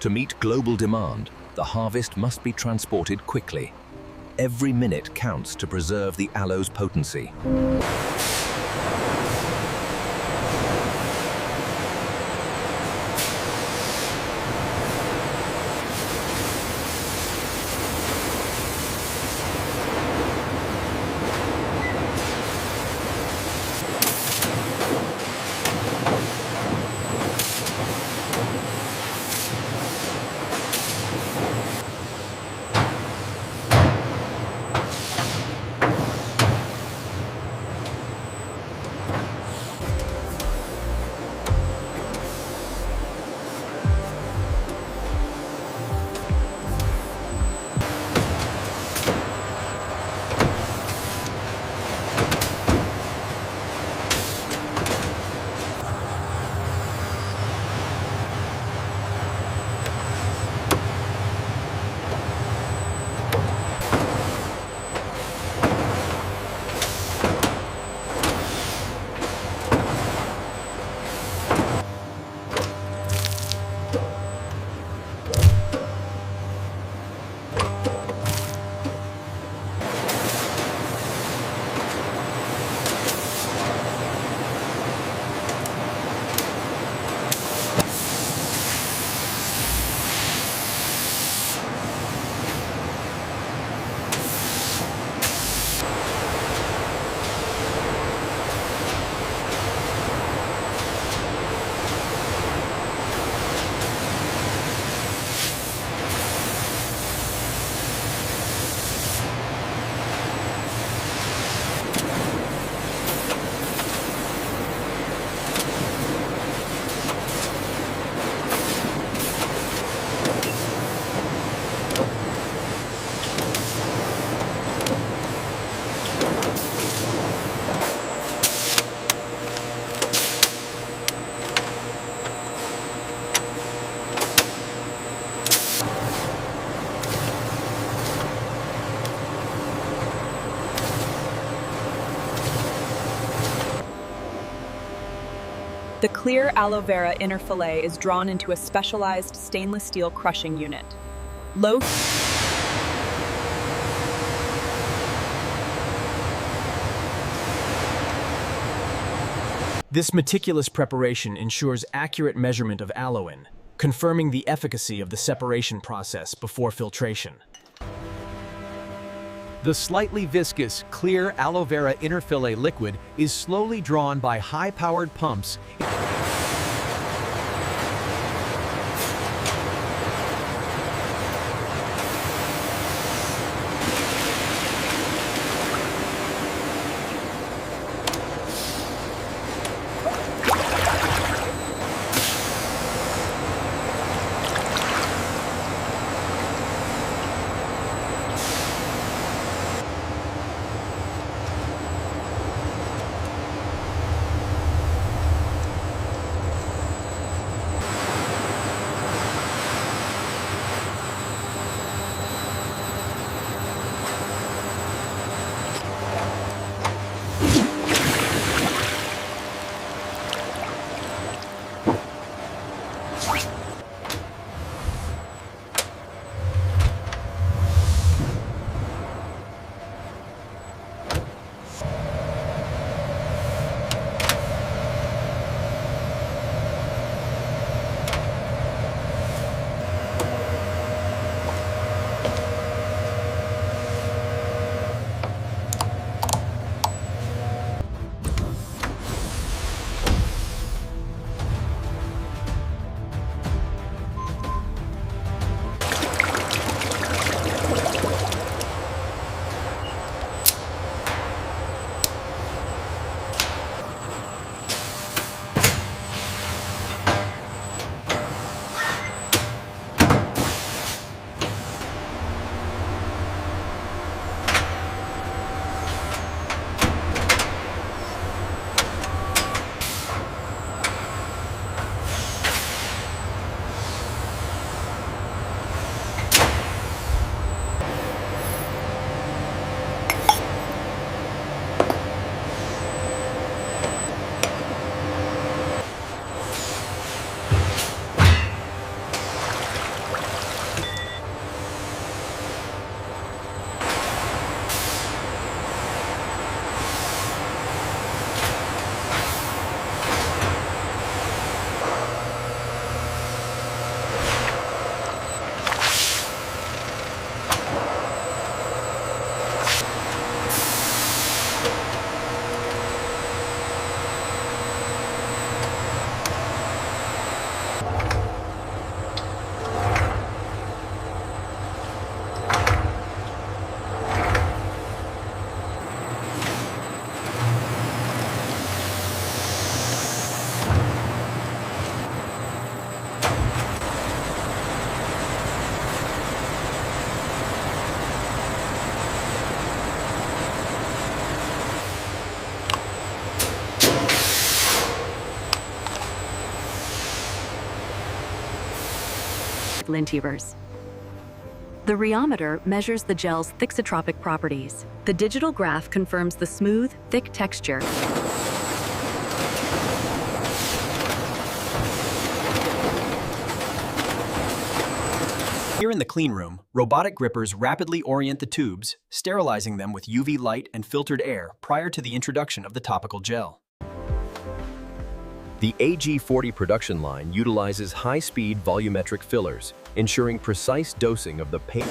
To meet global demand, the harvest must be transported quickly. Every minute counts to preserve the aloe's potency. The clear aloe vera inner fillet is drawn into a specialized stainless steel crushing unit. Low This meticulous preparation ensures accurate measurement of aloin, confirming the efficacy of the separation process before filtration. The slightly viscous, clear aloe vera inner fillet liquid is slowly drawn by high-powered pumps. lentimeters. The rheometer measures the gel's thixotropic properties. The digital graph confirms the smooth, thick texture. Here in the clean room, robotic grippers rapidly orient the tubes, sterilizing them with UV light and filtered air prior to the introduction of the topical gel. The AG-40 production line utilizes high-speed volumetric fillers, ensuring precise dosing of the paint.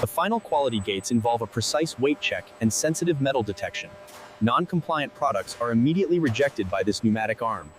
The final quality gates involve a precise weight check and sensitive metal detection. Non-compliant products are immediately rejected by this pneumatic arm.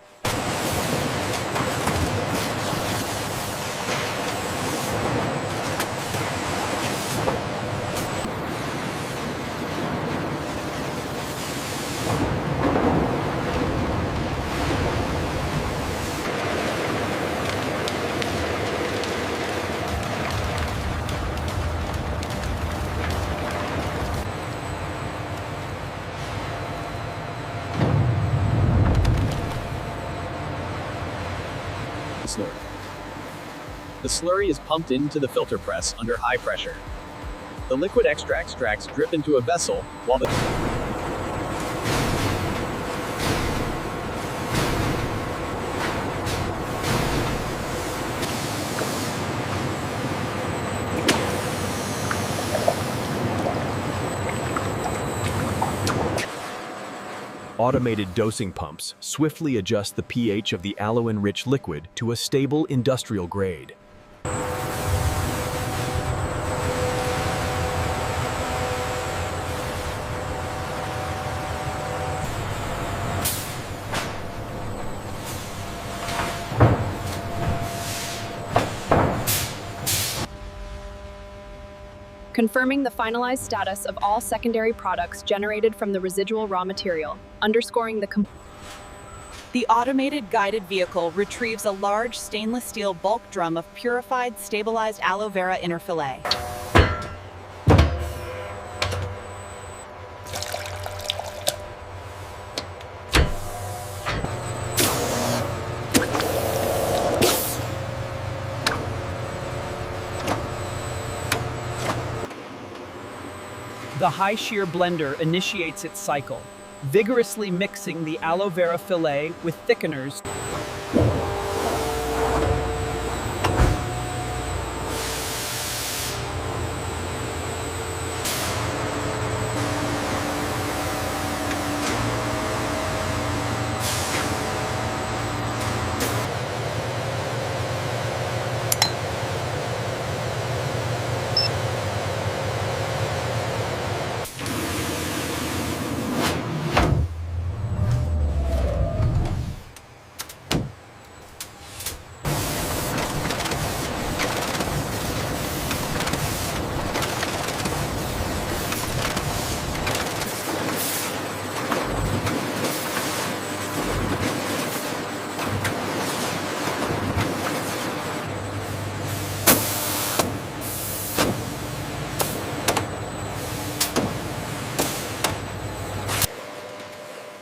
The slurry is pumped into the filter press under high pressure. The liquid extracts drip into a vessel, while the Automated dosing pumps swiftly adjust the pH of the Aloin-rich liquid to a stable industrial grade. Confirming the finalized status of all secondary products generated from the residual raw material, underscoring The automated guided vehicle retrieves a large stainless steel bulk drum of purified, stabilized aloe vera inner fillet. The high shear blender initiates its cycle, vigorously mixing the aloe vera fillet with thickeners.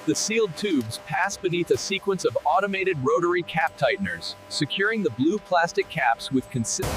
The sealed tubes pass beneath a sequence of automated rotary cap tighteners, securing the blue plastic caps with consistent.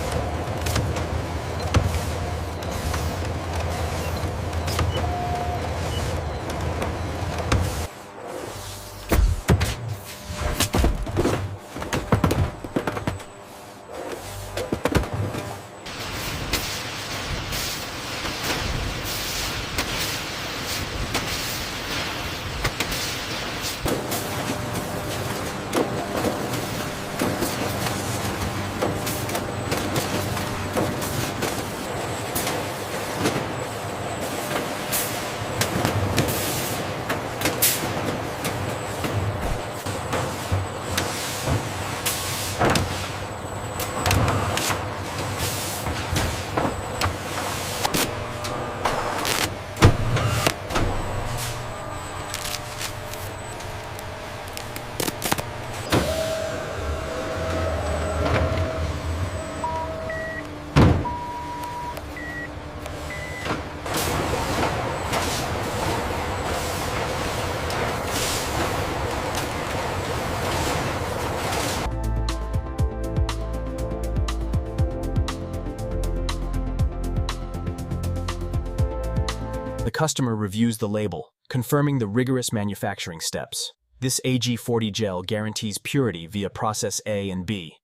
customer reviews the label, confirming the rigorous manufacturing steps. This AG-40 gel guarantees purity via process A and B.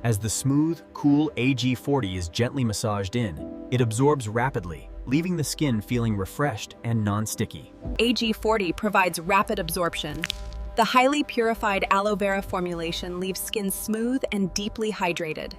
As the smooth, cool AG-40 is gently massaged in, it absorbs rapidly, leaving the skin feeling refreshed and non-sticky. AG-40 provides rapid absorption. The highly purified aloe vera formulation leaves skin smooth and deeply hydrated.